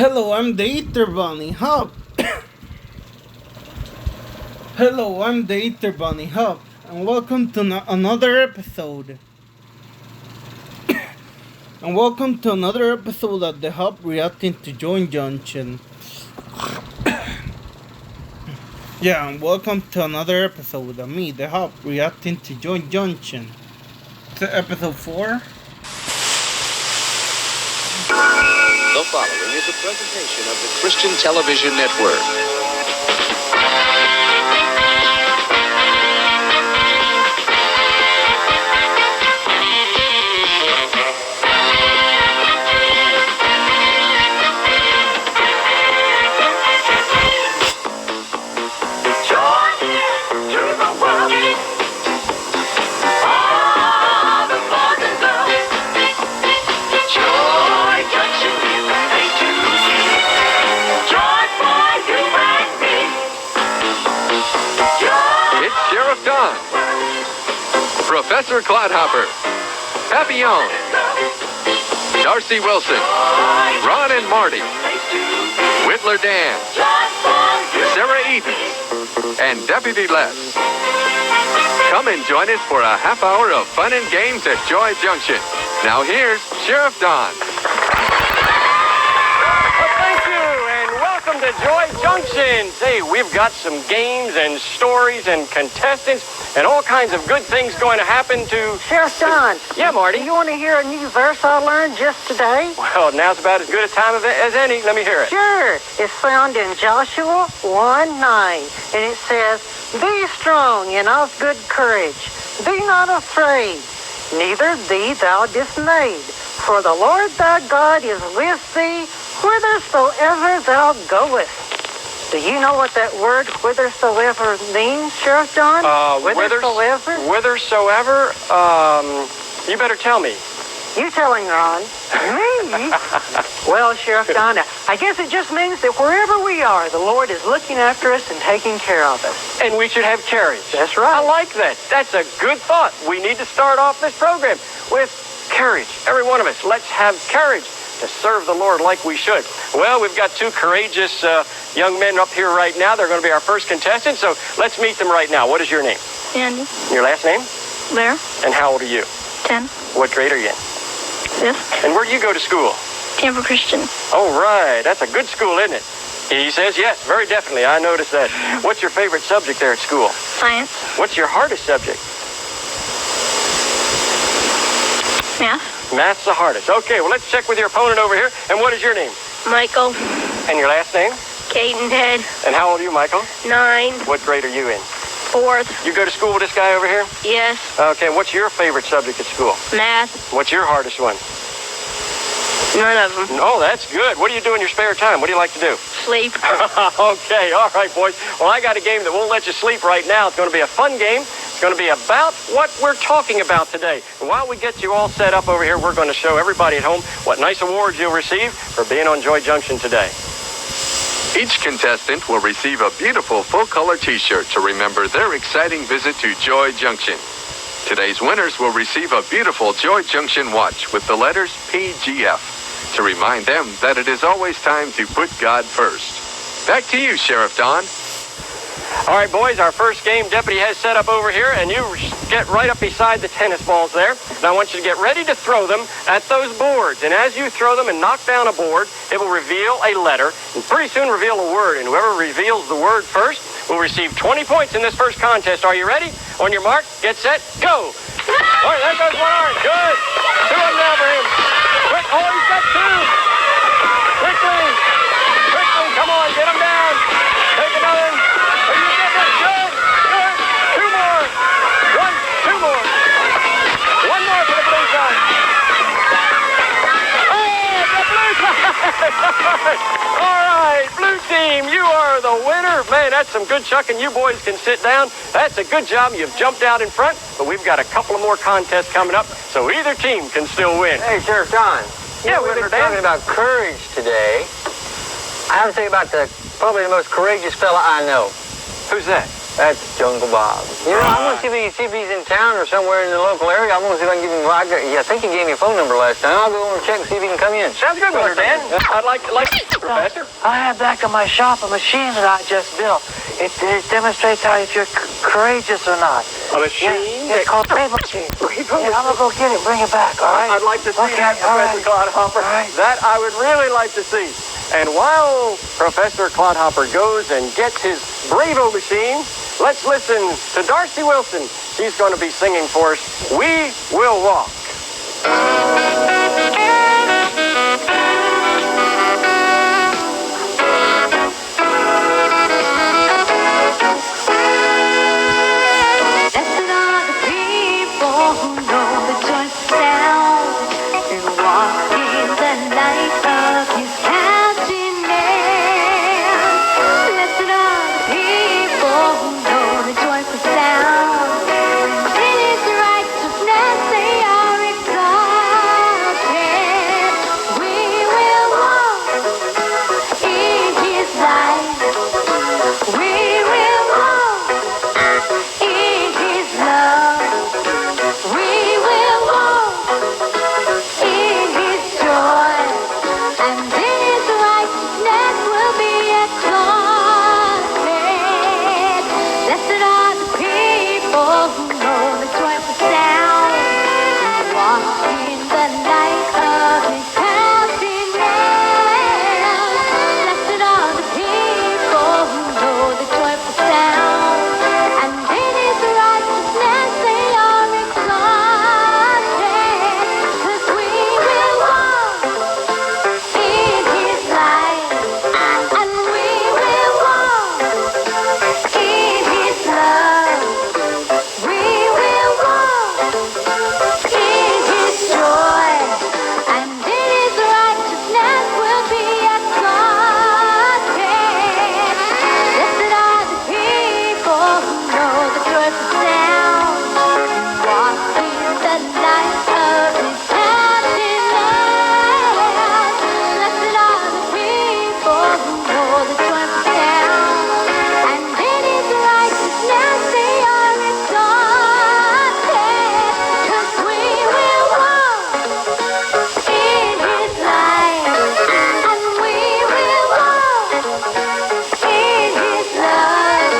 Hello, I'm the Eater Bunny Hop. Hello, I'm the Eater Bunny Hop, and welcome to another episode. And welcome to another episode of the Hop reacting to Junction. Yeah, and welcome to another episode of me, the Hop, reacting to Junction. To episode 4. The following is a presentation of the Christian Television Network. Professor Clodhopper, Papillon, Darcy Wilson, Ron and Marty, Whittler Dan, Sarah Edens, and Deputy Les. Come and join us for a half hour of fun and games at Joy Junction. Now here's Sheriff Don. Well, thank you, and welcome to Joy Junction. Hey, we've got some games and stories and contestants and all kinds of good things going to happen to... Sheriff Don. Yeah, Marty? Do you want to hear a new verse I learned just today? Well, now's about as good a time as any. Let me hear it. Sure. It's found in Joshua 1:9, and it says, "Be strong and of good courage. Be not afraid, neither be thou dismayed. For the Lord thy God is with thee whithersoever thou goest." Do you know what that word whithersoever means, Sheriff Don? Whithersoever? Whithersoever? You better tell me. You tell him, Ron. Me? Well, Sheriff Don, I guess it just means that wherever we are, the Lord is looking after us and taking care of us. And we should have courage. That's right. I like that. That's a good thought. We need to start off this program with courage. Every one of us, let's have courage to serve the Lord like we should. Well, we've got two courageous young men up here right now. They're going to be our first contestants, so let's meet them right now. What is your name? Andy. Your last name? Blair. And how old are you? 10. What grade are you in? 5th. And where do you go to school? Tampa Christian. Oh, right. That's a good school, isn't it? He says yes, very definitely. I noticed that. What's your favorite subject there at school? Science. What's your hardest subject? Math. Math's the hardest. Okay, well, let's check with your opponent over here. And what is your name? Michael. And your last name? Caden Ted. And how old are you, Michael? 9. What grade are you in? 4th. You go to school with this guy over here? Yes. Okay, what's your favorite subject at school? Math. What's your hardest one? None of them. Oh, that's good. What do you do in your spare time? What do you like to do? Sleep. Okay, all right, boys. Well, I got a game that won't let you sleep right now. It's going to be a fun game. It's going to be about what we're talking about today. And while we get you all set up over here, we're going to show everybody at home what nice awards you'll receive for being on Joy Junction today. Each contestant will receive a beautiful full-color T-shirt to remember their exciting visit to Joy Junction. Today's winners will receive a beautiful Joy Junction watch with the letters PGF to remind them that it is always time to put God first. Back to you, Sheriff Don. All right, boys, our first game Deputy has set up over here, and you get right up beside the tennis balls there. And I want you to get ready to throw them at those boards. And as you throw them and knock down a board, it will reveal a letter, and pretty soon reveal a word. And whoever reveals the word first will receive 20 points in this first contest. Are you ready? On your mark, get set, go! All right, there goes one arm. Good. 2 of them now for him. Quick. Oh, he's got 2. Quickly. Quickly. Come on, get him down. Take another. Oh, you did that. Good. Good. 2 more. 2 more. 1 more for the blue side. Oh, the blue side. All right, blue team, you are the winner. Man, that's some good chucking. You boys can sit down. That's a good job. You've jumped out in front, but we've got a couple of more contests coming up, so either team can still win. Hey, Sheriff Don. Yeah, we've Whittler been Dan. talking about courage today. I have to think about probably the most courageous fella I know. Who's that? That's Jungle Bob. You know, I'm going to see if he's in town or somewhere in the local area. I'm going to see if I can give him, I think he gave me a phone number last time. I'll go over and check and see if he can come in. Sounds good, Mr. Dan. I'd like Professor. I have back in my shop a machine that I just built. It demonstrates how if you're courageous or not. A machine? Yeah, it's called a brave machine. Yeah, I'm going to go get it, bring it back, all right? I'd like to see that, Professor Clodhopper. All right. That I would really like to see. And while Professor Clodhopper goes and gets his Bravo machine, let's listen to Darcy Wilson. She's going to be singing for us, We Will Walk. Blessed are the people who know the joyful sound and walk in the light of His countenance. Blessed are the people who know the joyful sound. In His righteousness they are exalted. We will walk in His light. We will walk in His love. We will walk in His joy, and in His righteousness will be exalted. Blessed are the people who know the joyful sound and walk in the light of His countenance. Blessed are the people who know the joyful sound, and in His righteousness they are exalted. 'Cause we will walk in His light, and we will walk in His love. We will walk in His joy, and in His righteousness will be exalted. Blessed are the people who know the joyful sound, walk in the light of His countenance. Blessed are the people who know the joyful sound, and in His righteousness they are exalted. 'Cause we will walk in His light, and we will walk in His love.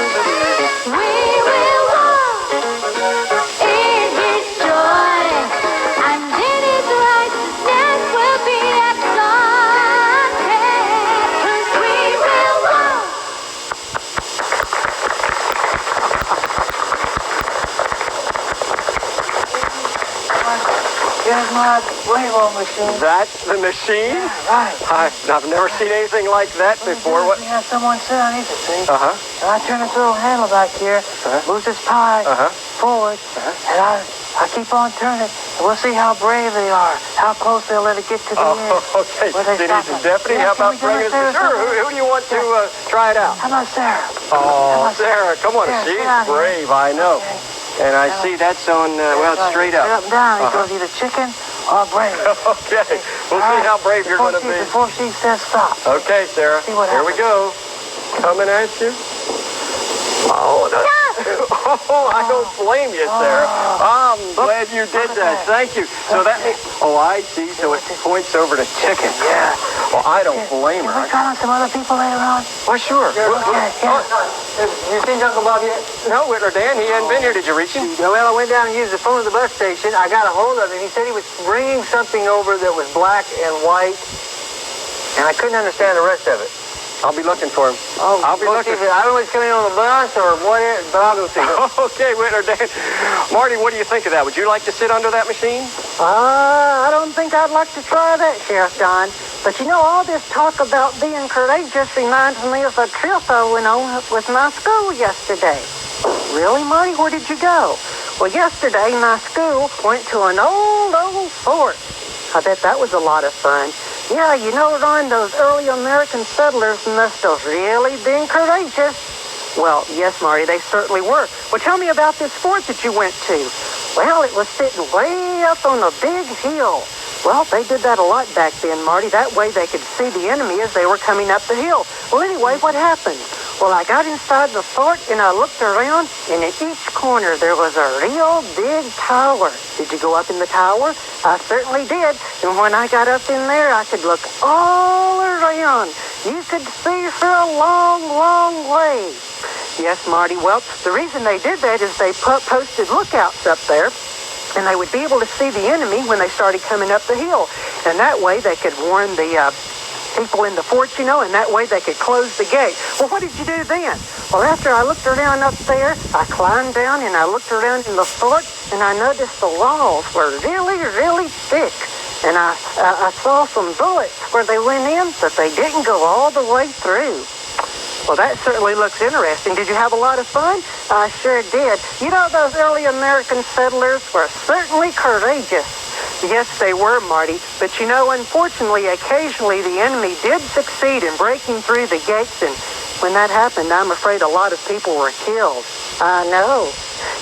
We will walk in His joy, and in His righteousness will be exalted. 'Cause we will walk. Here's my Bravo machine. That's the machine? Right. I've never seen anything like that before. What? We have someone sit underneath it, see? Uh-huh. And I turn this little handle back here, moves this pie forward, and I keep on turning it. And we'll see how brave they are, how close they'll let it get to the end. Okay. Where they Did stop he it. deputy? Yeah, How can about we do bringing it, us? Sarah? Sure. Who do you want to try it out? How about Sarah? Oh, Sarah, come on. Sarah, sit She's down here. brave, I know. Okay. And I see that's on, well, it's straight up. Straight up and down. It goes either chicken or brave. Okay. We'll All see right. how brave you're going to be. Before she says stop. Okay, Sarah. See what Here we happens. go. Coming at you. Oh, no. Oh, I don't blame you, Sarah. I'm glad you did that. Thank you. So that means, oh, I see. So it points over to chicken. Yeah. Well, I don't blame Can her. we try on some other people later on? Well, sure. Okay, yeah. You seen Uncle Bob yet? No, Whitler Dan. He hadn't been here. Did you reach him? Well, I went down and used the phone at the bus station. I got a hold of him. He said he was bringing something over that was black and white, and I couldn't understand the rest of it. I'll be looking for him. Oh, I'll be we'll see looking. if I don't know if he's coming on the bus or whatever, but I'll go see him. Okay, Whitler Dan. Marty, what do you think of that? Would you like to sit under that machine? I don't think I'd like to try that, Sheriff Don. But you know, all this talk about being courageous reminds me of a trip I went on with my school yesterday. Really, Marty? Where did you go? Well, yesterday my school went to an old fort. I bet that was a lot of fun. Yeah, you know, Ron, those early American settlers must have really been courageous. Well, yes, Marty, they certainly were. Well, tell me about this fort that you went to. Well, it was sitting way up on a big hill. Well, they did that a lot back then, Marty. That way they could see the enemy as they were coming up the hill. Well, anyway, what happened? Well, I got inside the fort and I looked around, and in each corner there was a real big tower. Did you go up in the tower? I certainly did. And when I got up in there, I could look all around. You could see for a long, long way. Yes, Marty. Well, the reason they did that is they posted lookouts up there, and they would be able to see the enemy when they started coming up the hill. And that way they could warn the people in the fort, you know, and that way they could close the gate. Well, what did you do then? Well, after I looked around up there, I climbed down and I looked around in the fort, and I noticed the walls were really, really thick. And I saw some bullets where they went in, but they didn't go all the way through. Well, that certainly looks interesting. Did you have a lot of fun? I sure did. You know, those early American settlers were certainly courageous. Yes, they were, Marty. But you know, unfortunately, occasionally the enemy did succeed in breaking through the gates, and when that happened, I'm afraid a lot of people were killed. I know.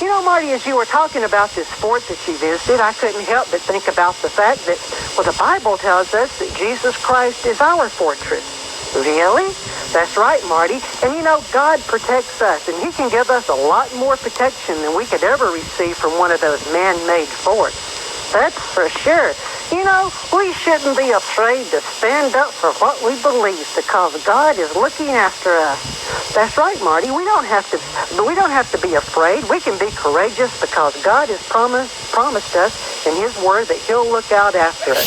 You know, Marty, as you were talking about this fort that you visited, I couldn't help but think about the fact that, well, the Bible tells us that Jesus Christ is our fortress. Really? That's right, Marty. And you know, God protects us, and he can give us a lot more protection than we could ever receive from one of those man-made forts. That's for sure. You know, we shouldn't be afraid to stand up for what we believe, because God is looking after us. That's right, Marty. We don't have to be afraid. We can be courageous because God has promised us in his word that he'll look out after us.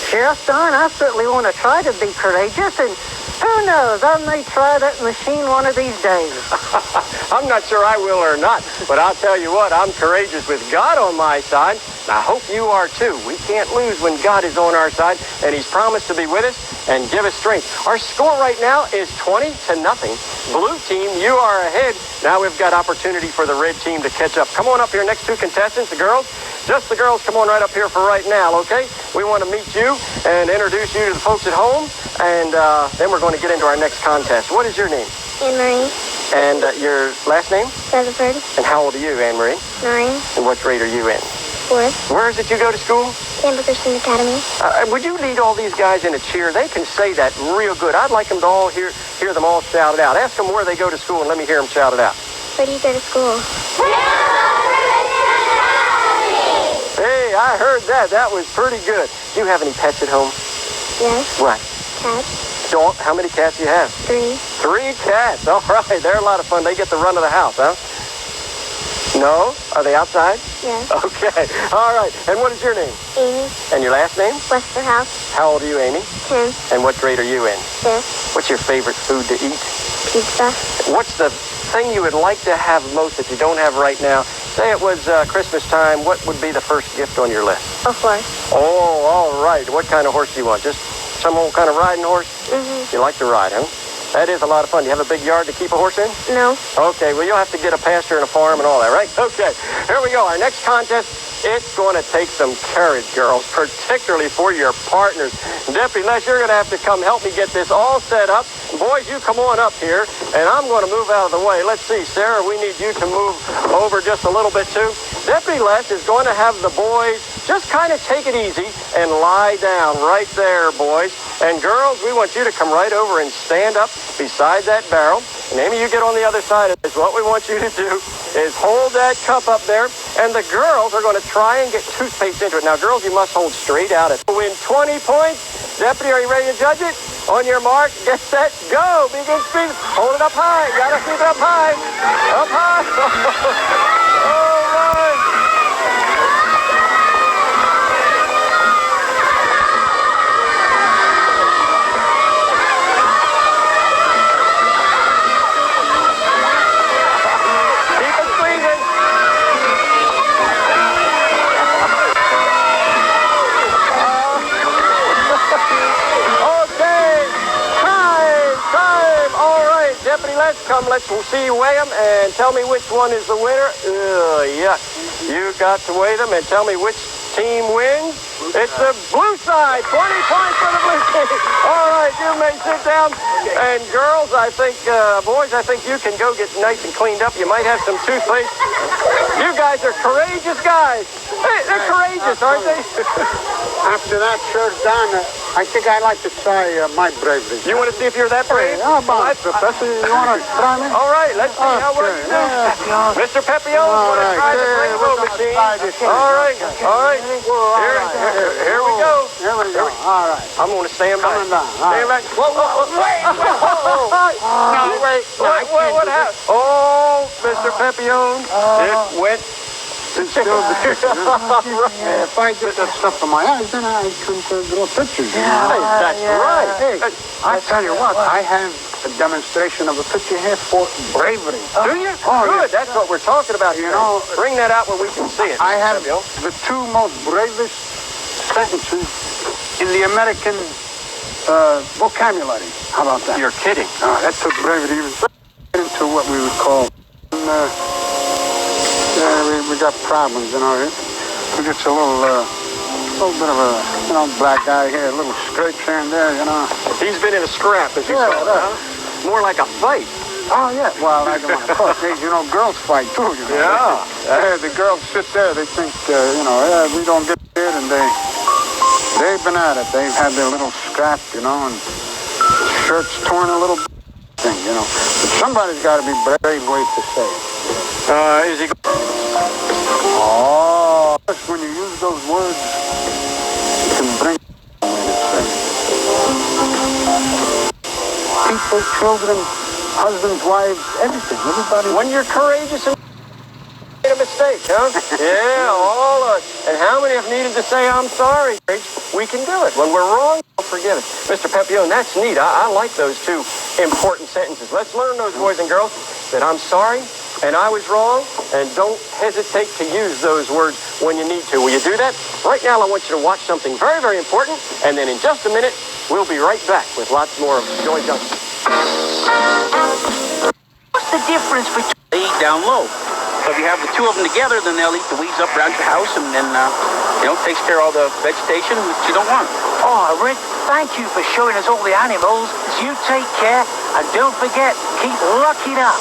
Sheriff Don, I certainly want to try to be courageous, and who knows, I may try that machine one of these days. I'm not sure I will or not, but I'll tell you what, I'm courageous with God on my side. I hope you are too. We can't lose when God is on our side, and he's promised to be with us and give us strength. Our score right now is 20-0. Blue team, you are ahead. Now we've got opportunity for the red team to catch up. Come on up here, next two contestants, the girls. Just the girls, come on right up here for right now, okay? We want to meet you and introduce you to the folks at home, and then we're going to get into our next contest. What is your name? Anne-Marie. And your last name? Rutherford. And how old are you, Anne-Marie? 9. And what grade are you in? 4th. Where is it you go to school? Campbell Christian Academy. Would you lead all these guys in a cheer? They can say that real good. I'd like them to all hear them all shout it out. Ask them where they go to school and let me hear them shout it out. Where do you go to school? Hey, I heard that. That was pretty good. Do you have any pets at home? Yes. What? Cats. How many cats do you have? 3. 3 cats. All right. They're a lot of fun. They get the run of the house, huh? No? Are they outside? Yes. Okay. All right. And what is your name? Amy. And your last name? Westerhouse. How old are you, Amy? 10. And what grade are you in? 5th. What's your favorite food to eat? Pizza. What's the thing you would like to have most that you don't have right now? Say it was Christmas time. What would be the first gift on your list? A horse. Oh, all right. What kind of horse do you want? Just some old kind of riding horse? Mm-hmm. You like to ride, huh? That is a lot of fun. Do you have a big yard to keep a horse in? No. Okay, well, you'll have to get a pasture and a farm and all that, right? Okay, here we go. Our next contest, it's going to take some courage, girls, particularly for your partners. Deputy Les, you're going to have to come help me get this all set up. Boys, you come on up here, and I'm going to move out of the way. Let's see, Sarah, we need you to move over just a little bit, too. Deputy Les is going to have the boys just kind of take it easy and lie down right there, boys. And girls, we want you to come right over and stand up beside that barrel. And Amy, you get on the other side of this. What we want you to do is hold that cup up there, and the girls are going to try and get toothpaste into it. Now, girls, you must hold straight out. To win 20 points. Deputy, are you ready to judge it? On your mark, get set, go. Begin speed. Hold it up high. Got to keep it up high. Up high. All right. Let's see you weigh them and tell me which one is the winner. Yuck. You got to weigh them and tell me which team wins. It's the blue side. 20 points for the blue team. All right, you may sit down. And girls, I think, boys, I think you can go get nice and cleaned up. You might have some toothpaste. You guys are courageous guys. Hey, they're courageous, aren't they? After that show's done, I think I'd like to try my bravery. You want to see if you're that brave? How about it, Professor? You want to try me? All right, let's see how well you do. Mr. Papillon, All want to right. try the Yeah, rainbow we're gonna machine? try this. All right. Here we go. Here we go. All right. I'm going to stand by. Coming down. Stand back. Whoa, wait. What happened? Oh, Mr. Papillon, it went. It's still there. If I get that stuff in my eyes, then I can draw pictures. That's right. Hey, I tell you what, I have a demonstration of a picture here for bravery. Do you? Oh, Good. That's what we're talking about here. You know, bring that out where we can see it. I have Papillon. the two most bravest sentences in the American vocabulary. How about that? You're kidding. That took bravery even into what we would call. We got problems, you know. We just a little bit of a, black guy here, a little scrapes here and there, you know. He's been in a scrap, as you call it, huh? More like a fight. Oh, yeah. Well, I don't want to talk. Girls fight, too, you know. Yeah. The girls sit there, they think, we don't get it, and they've been at it. They've had their little scrap, and shirts torn a little thing, But somebody's got to be brave ways to say it. Is he... Oh, when you use those words, you can bring people, children, husbands, wives, everything. Everybody. When you're courageous and made a mistake, huh? Yeah, all of us. And how many have needed to say, I'm sorry? We can do it. When we're wrong, we'll forgive it. Mr. Papillon, that's neat. I like those two important sentences. Let's learn those, boys and girls, that I'm sorry and I was wrong, and don't hesitate to use those words when you need to. Will you do that? Right now, I want you to watch something very, very important, and then in just a minute, we'll be right back with lots more of Joy Junction. What's the difference between they eat down low? So if you have the two of them together, then they'll eat the weeds up around your house, and then, takes care of all the vegetation that you don't want. Oh, Rick, thank you for showing us all the animals. You take care, and don't forget, keep locking up.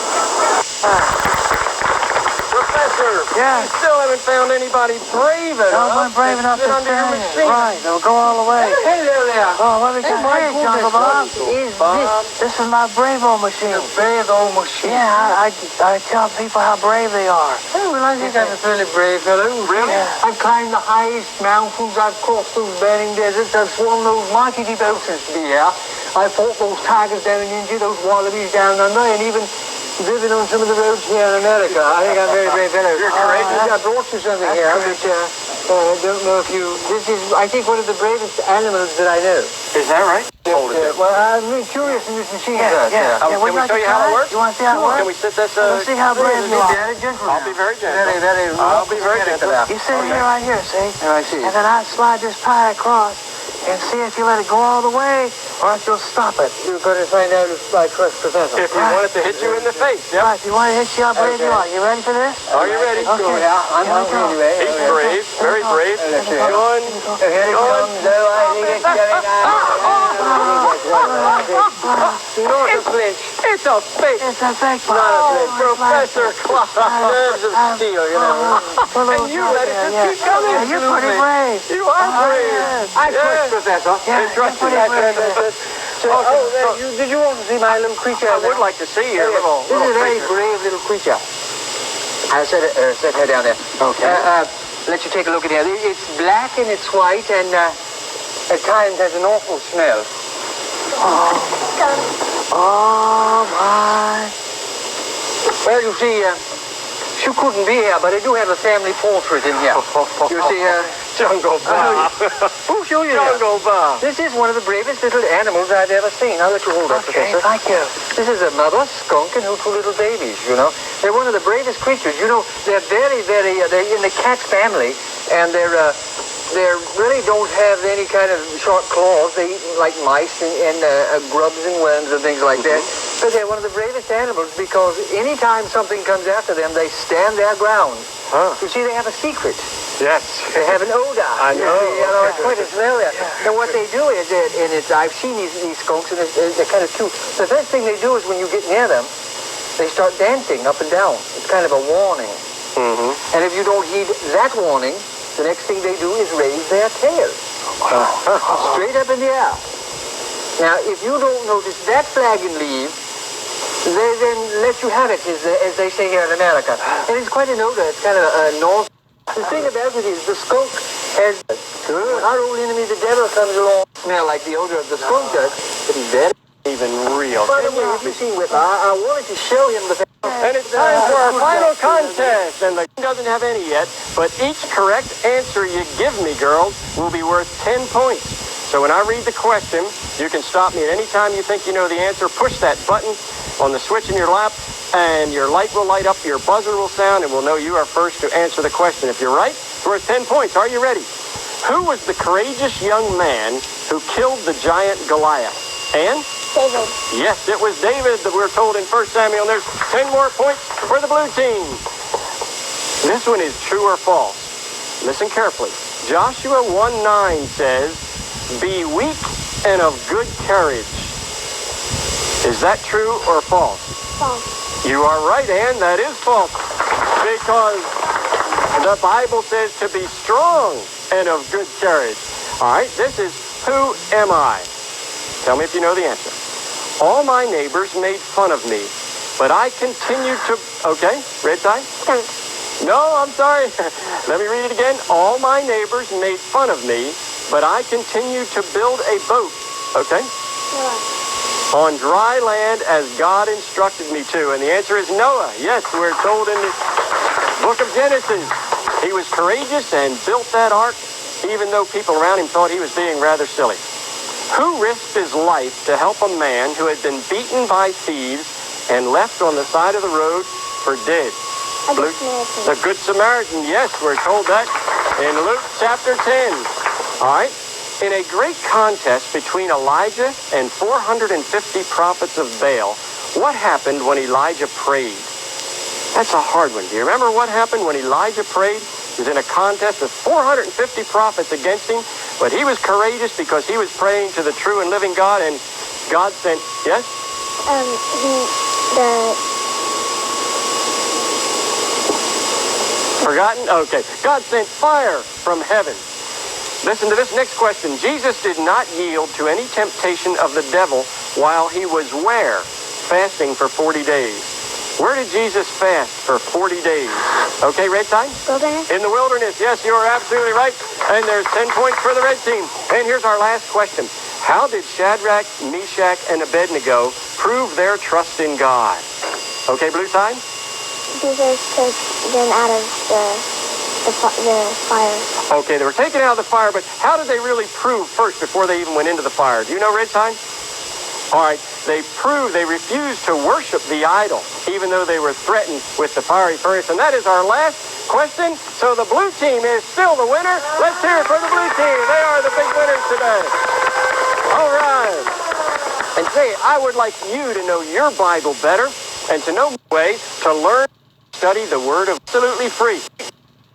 Professor, Yeah. you still haven't found anybody brave enough. I'm brave enough to sit under your stand it. machine. Right, they'll go all the way. Hello there. Oh, what we got Mike, here, Jungle Bob? This is my brave-o machine. Brave-o machine. Yeah, I tell people how brave they are. Oh, well, I think I'm a fairly brave fellow. Really? Yeah. I've climbed the highest mountains. I've crossed those burning deserts. I've sworn those mighty deep oceans to be here. I fought those tigers down in India, those wallabies down under, and even driven on some of the roads here in America. I think I'm a very brave fellow. You're courageous. I brought you something here, which I don't know if you... This is, I think, one of the bravest animals that I know. Is that right? Hold it there. Well, I'm really curious in this machine. Yeah. Can we show you how it works? You want to see how it works? Can we sit this... Let's see how brave you are. Very gentle. I'll be very gentle. Very I'll be very gentle. You sit here right here, see? I see. And then I slide this pie across and see if you let it go all the way or if you'll stop it. You're going to find out if I trust Professor. If you want it to hit you in the face, yep. Right, you want to hit you how brave you are. You ready for this? Are you ready? Okay. I'm hungry anyway. He's brave, very brave. John, Here it comes, though I think it's going Not a flinch. it's a fake. It's a fake pie. Not a flinch. Professor Clark. Nerves of steel, And you let it just keep coming. Yeah, you're pretty brave. You are brave. I trust Professor. Yeah, trust you're you. pretty brave. Did you want to see my little creature? I would like to see your little This is a very creature. brave little creature. I'll set her down there. Okay. Let you take a look at her. It's black and it's white and at times has an awful smell. Oh, my. Well, you see, she couldn't be here, but I do have a family portrait in here. You see, Jungle Bob. who'll show you Jungle Bob. This is one of the bravest little animals I've ever seen. I'll let you hold that, Okay, Professor. thank you. This is a mother skunk and her two little babies, They're one of the bravest creatures. They're very, very, they're in the cat family, and they really don't have any kind of sharp claws. They eat like mice and grubs and worms and things like that. But they're one of the bravest animals because anytime something comes after them, they stand their ground. Huh. You see, they have a secret. Yes. They have an odor. I know. It's quite a smell there. And what they do is, I've seen these skunks, and they're kind of cute. The first thing they do is when you get near them, they start dancing up and down. It's kind of a warning. Mm-hmm. And if you don't heed that warning, the next thing they do is raise their tails. Straight up in the air. Now, if you don't notice that flag and leave, they then let you have it, as they say here in America. And it's quite an odor. It's kind of a north. The thing about it is the skunk has... Our old enemy, the devil, comes along. Smell like the odor of the skunk does. But he's very Even real. By the way, have you seen with I wanted to show him the... And it's time for our final contest. And the doesn't have any yet, but each correct answer you give me, girls, will be worth 10 points. So when I read the question, you can stop me at any time you think you know the answer. Push that button on the switch in your lap, and your light will light up, your buzzer will sound, and we'll know you are first to answer the question. If you're right, it's worth 10 points. Are you ready? Who was the courageous young man who killed the giant Goliath? Ann? David. Yes, it was David that we're told in 1 Samuel. And there's 10 more points for the blue team. This one is true or false. Listen carefully. Joshua 1:9 says, "Be weak and of good courage." Is that true or false? False. You are right, Ann. That is false. Because the Bible says to be strong and of good courage. All right, this is Who Am I? Tell me if you know the answer. All my neighbors made fun of me, but I continued to... Okay, red side? Skunk. No, I'm sorry. Let me read it again. All my neighbors made fun of me, but I continued to build a boat. Okay? Noah. On dry land as God instructed me to. And the answer is Noah. Yes, we're told in the book of Genesis. He was courageous and built that ark, even though people around him thought he was being rather silly. Who risked his life to help a man who had been beaten by thieves and left on the side of the road for dead? A good Samaritan. The Good Samaritan, yes, we're told that in Luke chapter 10. All right. In a great contest between Elijah and 450 prophets of Baal, what happened when Elijah prayed? That's a hard one. Do you remember what happened when Elijah prayed? He was in a contest with 450 prophets against him, but he was courageous because he was praying to the true and living God, and God sent... Yes? Forgotten? Okay. God sent fire from heaven. Listen to this next question. Jesus did not yield to any temptation of the devil while he was where? Fasting for 40 days. Where did Jesus fast for 40 days? Okay, red side? Wilderness. In the wilderness. Yes, you are absolutely right. And there's 10 points for the red team. And here's our last question. How did Shadrach, Meshach, and Abednego prove their trust in God? Okay, blue side? Jesus took them out of the fire. Okay, they were taken out of the fire, but how did they really prove first before they even went into the fire? Do you know, red side? All right, they refused to worship the idol, even though they were threatened with the fiery furnace. And that is our last question. So the blue team is still the winner. Let's hear it for the blue team. They are the big winners today. All right. And say, I would like you to know your Bible better and to know a way to learn, study the Word of absolutely free.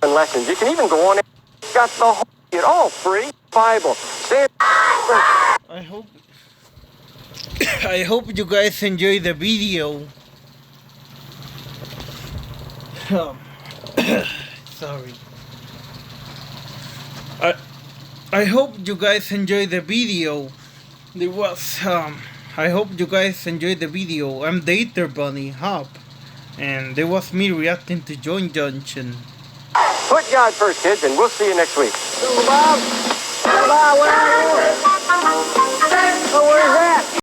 And lessons. You can even go on and got the whole, it all free Bible. I hope you guys enjoy the video. Sorry. I hope you guys enjoy the video. I hope you guys enjoyed the video. I'm the Eater Bunny Hop, and there was me reacting to Junction. Put God first, kids, and we'll see you next week. Bob, where are you? Oh, where's that?